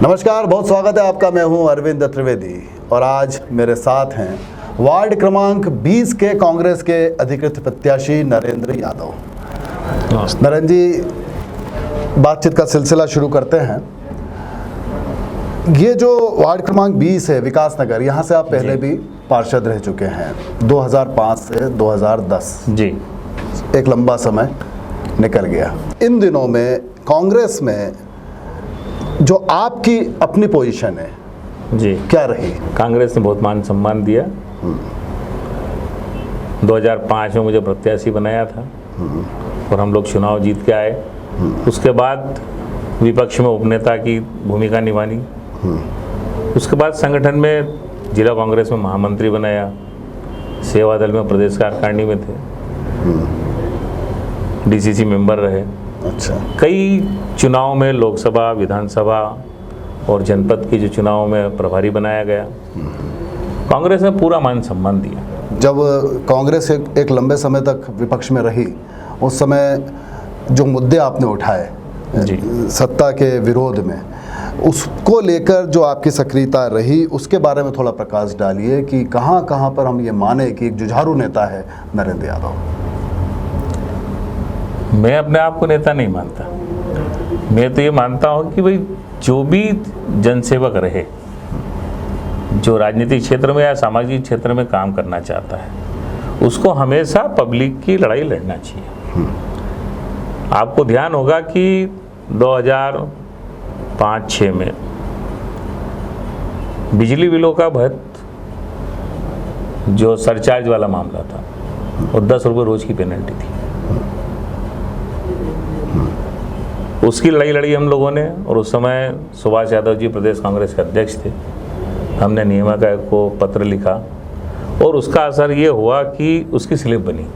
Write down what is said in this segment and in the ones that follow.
नमस्कार, बहुत स्वागत है आपका। मैं हूं अरविंद त्रिवेदी और आज मेरे साथ हैं वार्ड क्रमांक 20 के कांग्रेस के अधिकृत प्रत्याशी नरेंद्र यादव। नरेंद्र जी, बातचीत का सिलसिला शुरू करते हैं। ये जो वार्ड क्रमांक 20 है विकास नगर, यहाँ से आप पहले भी पार्षद रह चुके हैं 2005 से 2010 जी। एक लंबा समय निकल गया। इन दिनों में कांग्रेस में जो आपकी अपनी पोजीशन है जी, क्या रही? कांग्रेस ने बहुत मान सम्मान दिया। 2005 में मुझे प्रत्याशी बनाया था और हम लोग चुनाव जीत के आए। उसके बाद विपक्ष में उपनेता की भूमिका निभानी। उसके बाद संगठन में जिला कांग्रेस में महामंत्री बनाया, सेवा दल में प्रदेश कार्यकारिणी में थे, डीसीसी मेंबर रहे। अच्छा। कई चुनाव में लोकसभा, विधानसभा और जनपद के जो चुनाव में प्रभारी बनाया गया। कांग्रेस ने पूरा मान सम्मान दिया। जब कांग्रेस एक लंबे समय तक विपक्ष में रही, उस समय जो मुद्दे आपने उठाए सत्ता के विरोध में, उसको लेकर जो आपकी सक्रियता रही, उसके बारे में थोड़ा प्रकाश डालिए कि कहाँ कहाँ पर हम ये माने कि एक जुझारू नेता है नरेंद्र यादव। मैं अपने आप को नेता नहीं मानता। मैं तो ये मानता हूँ कि भाई जो भी जनसेवक रहे, जो राजनीतिक क्षेत्र में या सामाजिक क्षेत्र में काम करना चाहता है, उसको हमेशा पब्लिक की लड़ाई लड़ना चाहिए। आपको ध्यान होगा कि 2005-06 में बिजली बिलों का बहुत जो सरचार्ज वाला मामला था और 10 रुपये रोज की पेनल्टी थी। उसकी लड़ाई लड़ी हम लोगों ने और उस समय सुभाष यादव जी प्रदेश कांग्रेस के अध्यक्ष थे। हमने नियामक आयोग को पत्र लिखा और उसका असर ये हुआ कि उसकी स्लिप बनी।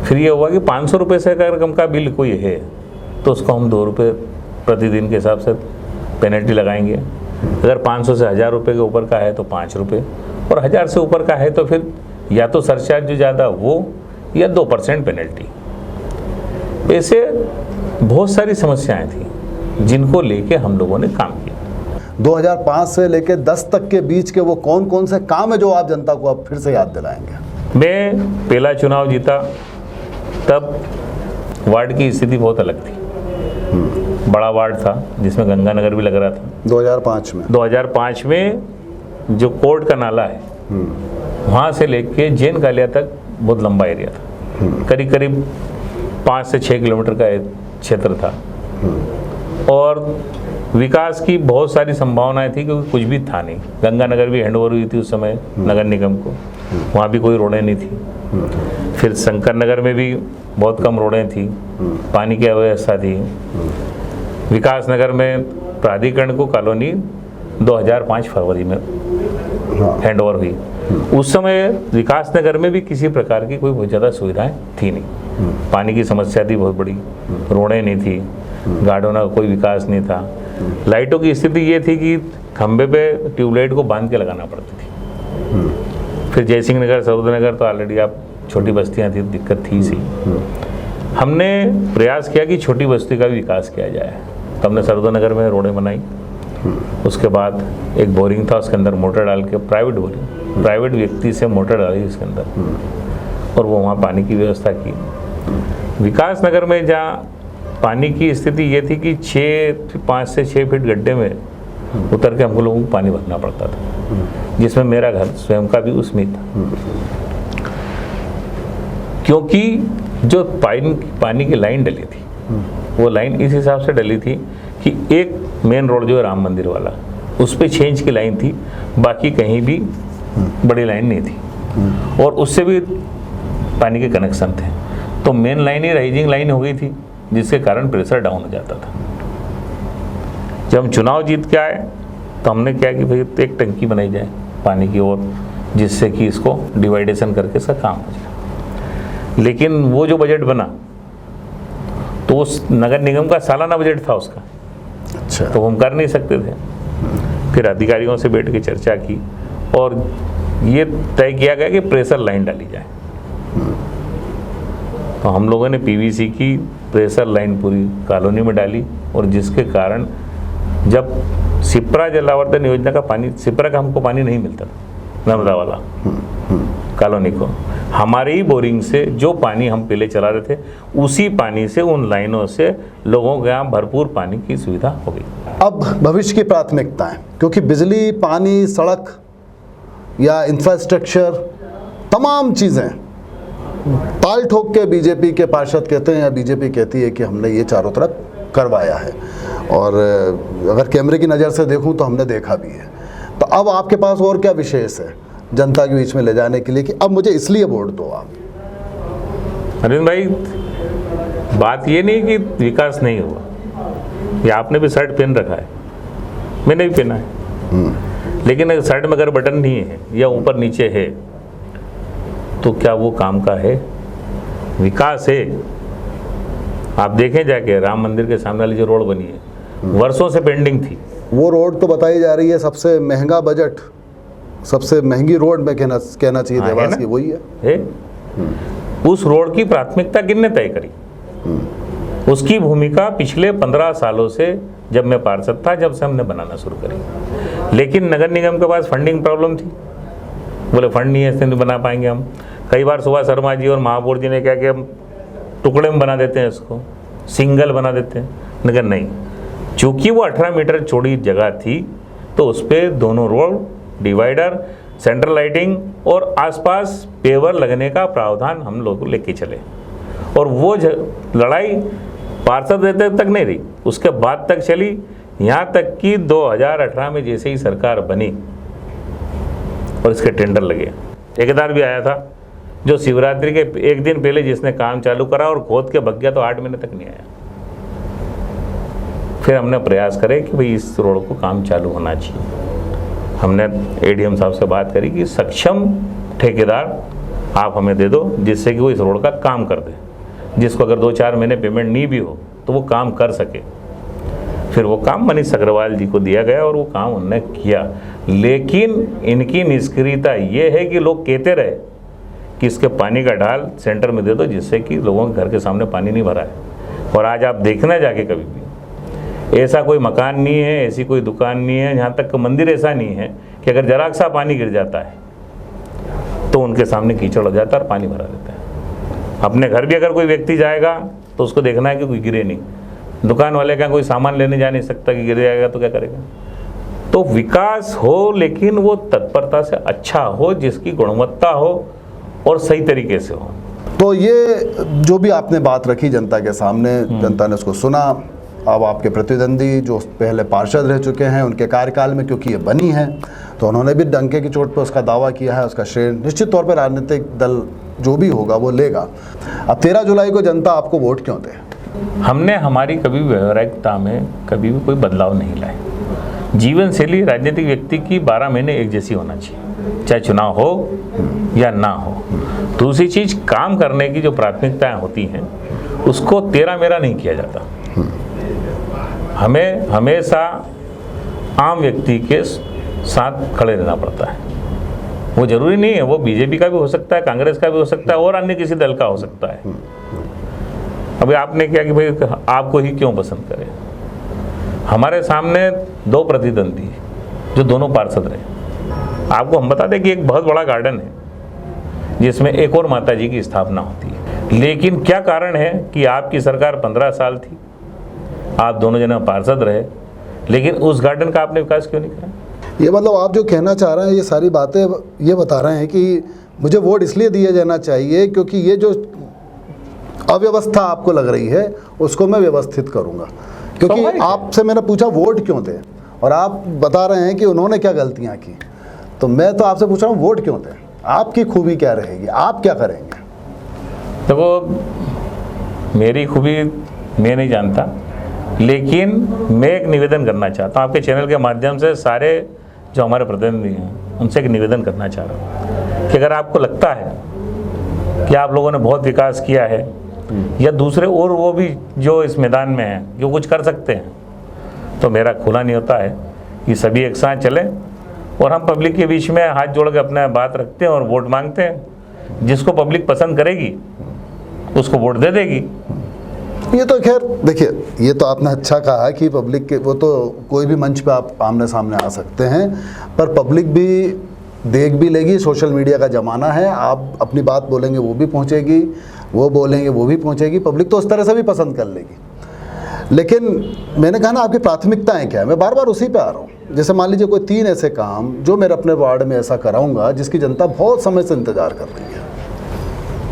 फिर ये हुआ कि 500 रुपये से अगर कम का बिल कोई है तो उसको हम 2 रुपये प्रतिदिन के हिसाब से पेनल्टी लगाएंगे। अगर 500 से 1000 रुपये के ऊपर का है तो 5 रुपये, और 1000 से ऊपर का है तो फिर या तो सरचार्ज जो ज़्यादा वो या 2% पेनल्टी। ऐसे बहुत सारी समस्याएं थी जिनको लेके हम लोगों ने काम किया। 2005 से लेके 10 तक के बीच के वो कौन कौन से काम है जो आप जनता को अब फिर से याद दिलाएंगे? मैं पहला चुनाव जीता तब वार्ड की स्थिति बहुत अलग थी। बड़ा वार्ड था जिसमें गंगानगर भी लग रहा था। 2005 में जो कोर्ट का नाला है वहाँ से लेके जैन कालिया तक बहुत लंबा एरिया था। करीब करीब 5 से 6 किलोमीटर का क्षेत्र था और विकास की बहुत सारी संभावनाएं थी क्योंकि कुछ भी था नहीं। गंगानगर भी हैंडओवर हुई थी उस समय नगर निगम को, वहाँ भी कोई रोडें नहीं थी। फिर शंकर नगर में भी बहुत कम रोडें थी, पानी की अव्यवस्था थी। विकास नगर में प्राधिकरण को कॉलोनी 2005 फरवरी में हैंडओवर हुई। उस समय विकास नगर में भी किसी प्रकार की कोई बहुत ज़्यादा सुविधाएं थी नहीं। पानी की समस्या थी बहुत बड़ी, रोडें नहीं थी, गार्डों का कोई विकास नहीं था। लाइटों की स्थिति ये थी कि खंबे पे ट्यूबलाइट को बांध के लगाना पड़ती थी। फिर जयसिंह नगर, सरोदर नगर तो ऑलरेडी आप छोटी बस्तियां थी, दिक्कत थी सी। हमने प्रयास किया कि छोटी बस्ती का भी विकास किया जाए। तो हमने सरोदर नगर में रोडें बनाई। उसके बाद एक बोरिंग था, उसके अंदर मोटर डाल के प्राइवेट व्यक्ति से मोटर डाली उसके अंदर और वो वहाँ पानी की व्यवस्था की। विकास नगर में जहाँ पानी की स्थिति ये थी कि 5 से 6 फीट गड्ढे में उतर के हमको लोगों को पानी भरना पड़ता था, जिसमें मेरा घर स्वयं का भी उसमें था। क्योंकि जो पानी की लाइन डली थी वो लाइन इस हिसाब से डली थी कि एक मेन रोड जो है राम मंदिर वाला, उस पर 6 इंच की लाइन थी, बाकी कहीं भी बड़ी लाइन नहीं थी और उससे भी पानी के कनेक्शन थे। तो मेन लाइन ही राइजिंग लाइन हो गई थी, जिसके कारण प्रेशर डाउन हो जाता था। जब हम चुनाव जीत के आए तो हमने क्या कि भाई एक टंकी बनाई जाए पानी की ओर, जिससे कि इसको डिवाइडेशन करके इसका काम हो जाए। लेकिन वो जो बजट बना तो उस नगर निगम का सालाना बजट था उसका। अच्छा। तो हम कर नहीं सकते थे। फिर अधिकारियों से बैठ के चर्चा की और ये तय किया गया कि प्रेशर लाइन डाली जाए। तो हम लोगों ने पीवीसी की प्रेशर लाइन पूरी कॉलोनी में डाली और जिसके कारण जब सिप्रा जलावर्धन योजना का पानी, सिप्रा का हमको पानी नहीं मिलता था, नर्मदा वाला कॉलोनी को, हमारी ही बोरिंग से जो पानी हम पहले चला रहे थे उसी पानी से, उन लाइनों से लोगों के यहाँ भरपूर पानी की सुविधा हो गई। अब भविष्य की प्राथमिकताएं, क्योंकि बिजली, पानी, सड़क या इंफ्रास्ट्रक्चर, तमाम चीज़ें ताल ठोक के बीजेपी के पार्षद कहते हैं या बीजेपी कहती है कि हमने ये चारों तरफ करवाया है, और अगर कैमरे की नज़र से देखूं तो हमने देखा भी है। तो अब आपके पास और क्या विशेष है जनता के बीच में ले जाने के लिए कि अब मुझे इसलिए वोट दो आप? अरविंद भाई, बात ये नहीं कि विकास नहीं हुआ, ये आपने भी शर्ट पहन रखा है, मैंने भी पहना है, लेकिन शर्ट में अगर बटन नहीं है या ऊपर नीचे है तो क्या वो काम का है? विकास है। आप देखें जाके राम मंदिर के सामने वाली जो रोड बनी है, वर्षों से पेंडिंग थी। वो रोड तो बताई जा रही है सबसे महंगा बजट, सबसे महंगी रोड में कहना चाहिए देवास की, वही है। उस रोड की प्राथमिकता किसने तय करी? उसकी भूमिका पिछले 15 सालों से, जब मैं पार्षद था, जब से हमने बनाना शुरू करी। लेकिन नगर निगम के पास फंडिंग प्रॉब्लम थी, बोले फंड नहीं है, इससे नहीं बना पाएंगे हम। कई बार सुभाष शर्मा जी और महापौर जी ने क्या कि हम टुकड़े में बना देते हैं, इसको सिंगल बना देते हैं, लेकिन नहीं, चूंकि वो 18 मीटर चौड़ी जगह थी तो उस पर दोनों रोड, डिवाइडर, सेंट्रल लाइटिंग और आसपास पेवर लगने का प्रावधान हम लोग लेके चले। और वो लड़ाई पार्षद रहते तक नहीं रही, उसके बाद तक चली, यहाँ तक कि 2018 में जैसे ही सरकार बनी और इसके टेंडर लगे, ठेकेदार भी आया था जो शिवरात्रि के एक दिन पहले जिसने काम चालू करा और खोद के भग गया, तो 8 महीने तक नहीं आया। फिर हमने प्रयास करे कि भाई इस रोड को काम चालू होना चाहिए। हमने एडीएम साहब से बात करी कि सक्षम ठेकेदार आप हमें दे दो जिससे कि वो इस रोड का काम कर दे, जिसको अगर 2-4 महीने पेमेंट नहीं भी हो तो वो काम कर सके। फिर वो काम मनीष अग्रवाल जी को दिया गया और वो काम उन्होंने किया। लेकिन इनकी निष्क्रियता ये है कि लोग कहते रहे कि इसके पानी का ढाल सेंटर में दे दो जिससे कि लोगों के घर के सामने पानी नहीं भरा है। और आज आप देखना जाके कभी भी ऐसा कोई मकान नहीं है, ऐसी कोई दुकान नहीं है, यहाँ तक मंदिर ऐसा नहीं है कि अगर जरा सा पानी गिर जाता है तो उनके सामने कीचड़ हो जाता है और पानी भरा देता है। अपने घर भी अगर कोई व्यक्ति जाएगा तो उसको देखना है कि कोई गिरे नहीं। दुकान वाले का कोई सामान लेने जा नहीं सकता कि गिर जाएगा तो क्या करेगा। तो विकास हो लेकिन वो तत्परता से अच्छा हो, जिसकी गुणवत्ता हो और सही तरीके से हो। तो ये जो भी आपने बात रखी जनता के सामने, जनता ने उसको सुना। अब आपके प्रतिद्वंदी जो पहले पार्षद रह चुके हैं, उनके कार्यकाल में क्योंकि ये बनी है तो उन्होंने भी डंके की चोट पर उसका दावा किया है, उसका श्रेय निश्चित तौर पर राजनीतिक दल जो भी होगा वो लेगा। अब 13 जुलाई को जनता आपको वोट क्यों दे? हमने हमारी कभी व्यवहारिकता में कभी भी कोई बदलाव नहीं लाए। जीवन शैली राजनीतिक व्यक्ति की 12 महीने एक जैसी होना चाहिए, चाहे चुनाव हो या ना हो। दूसरी चीज़, काम करने की जो प्राथमिकताएं होती हैं उसको तेरा मेरा नहीं किया जाता। हमें हमेशा आम व्यक्ति के साथ खड़े रहना पड़ता है। वो जरूरी नहीं है, वो बीजेपी का भी हो सकता है, कांग्रेस का भी हो सकता है और अन्य किसी दल का हो सकता है। अभी आपने क्या कि भाई आपको ही क्यों पसंद करें। हमारे सामने 2 प्रतिद्वंदी जो दोनों पार्षद रहे। आपको हम बता दें कि एक बहुत बड़ा गार्डन है जिसमें एक और माता जी की स्थापना होती है, लेकिन क्या कारण है कि आपकी सरकार 15 साल थी, आप दोनों जने पार्षद रहे, लेकिन उस गार्डन का आपने विकास क्यों नहीं करा? ये मतलब आप जो कहना चाह रहे हैं, ये सारी बातें ये बता रहे हैं कि मुझे वोट इसलिए दिया जाना चाहिए क्योंकि ये जो अव्यवस्था आपको लग रही है उसको मैं व्यवस्थित करूंगा। क्योंकि आपसे मैंने पूछा वोट क्यों थे और आप बता रहे हैं कि उन्होंने क्या गलतियां की, तो मैं तो आपसे पूछ रहा हूँ वोट क्यों थे, आपकी खूबी क्या रहेगी, आप क्या करेंगे? देखो, मेरी खूबी मैं नहीं जानता, लेकिन मैं एक निवेदन करना चाहता हूँ आपके चैनल के माध्यम से। सारे जो हमारे प्रतिनिधि हैं उनसे एक निवेदन करना चाह रहा हूँ कि अगर आपको लगता है कि आप लोगों ने बहुत विकास किया है या दूसरे और वो भी जो इस मैदान में हैं जो कुछ कर सकते हैं, तो मेरा खुला नहीं होता है कि सभी एक साथ चलें और हम पब्लिक के बीच में हाथ जोड़ के अपना बात रखते हैं और वोट मांगते हैं। जिसको पब्लिक पसंद करेगी उसको वोट दे देगी ये तो खैर देखिए, ये तो आपने अच्छा कहा कि पब्लिक के, वो तो कोई भी मंच पे आप आमने सामने आ सकते हैं, पर पब्लिक भी देख भी लेगी। सोशल मीडिया का ज़माना है, आप अपनी बात बोलेंगे वो भी पहुंचेगी, वो बोलेंगे वो भी पहुंचेगी, पब्लिक तो उस तरह से भी पसंद कर लेगी। लेकिन मैंने कहा ना, आपकी प्राथमिकताएं क्या है, मैं बार बार उसी पे आ रहा हूँ। जैसे मान लीजिए कोई 3 ऐसे काम जो मैं अपने वार्ड में ऐसा कराऊंगा जिसकी जनता बहुत समय से इंतजार कर रही है।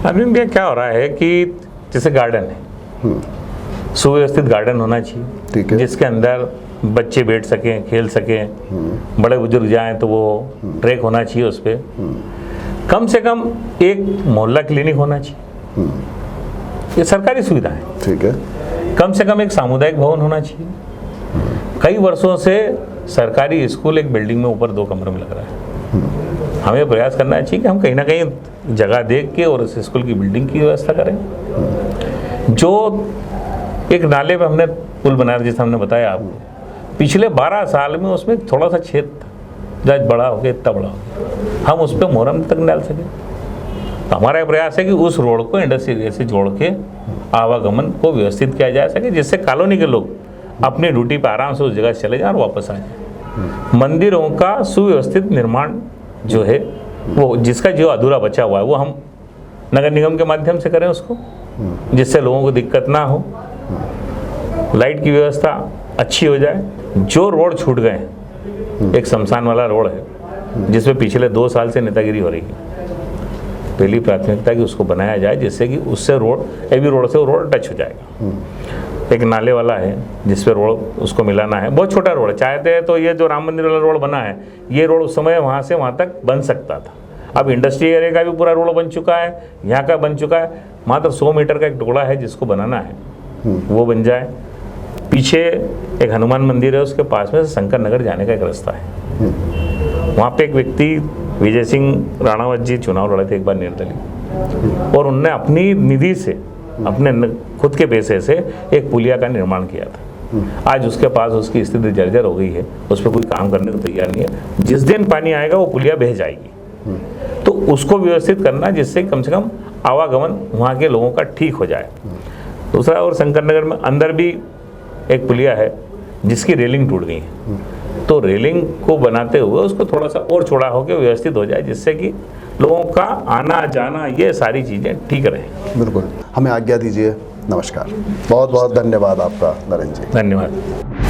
अरविंद भैया, क्या हो रहा है कि जैसे गार्डन है, सुव्यवस्थित गार्डन होना चाहिए, ठीक है, जिसके अंदर बच्चे बैठ सकें, खेल सकें, बड़े बुजुर्ग जाएं तो वो ट्रैक होना चाहिए उस पर। कम से कम एक मोहल्ला क्लिनिक होना चाहिए, ये सरकारी सुविधा है। ठीक है, कम से कम एक सामुदायिक भवन होना चाहिए। कई वर्षों से सरकारी स्कूल एक बिल्डिंग में ऊपर 2 कमरों में लग रहा है। हमें प्रयास करना चाहिए कि हम कहीं ना कहीं जगह देख के और उस स्कूल की बिल्डिंग की व्यवस्था करें। जो एक नाले पे हमने पुल बनाया, जैसे हमने बताया आपको, पिछले 12 साल में उसमें थोड़ा सा छेद था, जज बड़ा हो गया, इतना बड़ा हो गया, हम उस पर मोहरम तक डाल सके। तो हमारा प्रयास है कि उस रोड को इंडस्ट्री एरिया से जोड़ के आवागमन को व्यवस्थित किया जा सके, जिससे कॉलोनी के लोग अपनी ड्यूटी पर आराम से उस जगह चले जाएं और वापस आ जाएं। मंदिरों का सुव्यवस्थित निर्माण जो है, वो जिसका जो अधूरा बचा हुआ है, वो हम नगर निगम के माध्यम से करें उसको, जिससे लोगों को दिक्कत ना हो, लाइट की व्यवस्था अच्छी हो जाए। जो रोड छूट गए, एक शमशान वाला रोड है जिसमें पिछले 2 साल से नेतागिरी हो रही है, पहली प्राथमिकता कि उसको बनाया जाए, जिससे कि उससे रोड, एबी रोड से वो रोड टच हो जाएगा। एक नाले वाला है जिस पे रोड उसको मिलाना है, बहुत छोटा रोड है। चाहते हैं तो ये जो राम मंदिर वाला रोड बना है, ये रोड उस समय वहाँ से वहाँ तक बन सकता था। अब इंडस्ट्री एरिया का भी पूरा रोड बन चुका है, यहाँ का बन चुका है, मात्र 100 मीटर का एक टुकड़ा है जिसको बनाना है, वो बन जाए। पीछे एक हनुमान मंदिर है, उसके पास में शंकर नगर जाने का एक रास्ता है। वहाँ पे एक व्यक्ति विजय सिंह राणावत जी चुनाव लड़े थे एक बार निर्दलीय, और उनने अपनी निधि से, अपने खुद के पैसे से एक पुलिया का निर्माण किया था। आज उसके पास उसकी स्थिति जर्जर हो गई है, उस पर कोई काम करने को तैयार नहीं है। जिस दिन पानी आएगा वो पुलिया बह जाएगी। तो उसको व्यवस्थित करना, जिससे कम से कम आवागमन वहाँ के लोगों का ठीक हो जाए। दूसरा, और शंकर नगर में अंदर भी एक पुलिया है जिसकी रेलिंग टूट गई है, तो रेलिंग को बनाते हुए उसको थोड़ा सा और चौड़ा होकर व्यवस्थित हो जाए, जिससे कि लोगों का आना जाना, ये सारी चीज़ें ठीक रहे। बिल्कुल, हमें आज्ञा दीजिए, नमस्कार। बहुत बहुत धन्यवाद आपका नरेंद्र जी। धन्यवाद।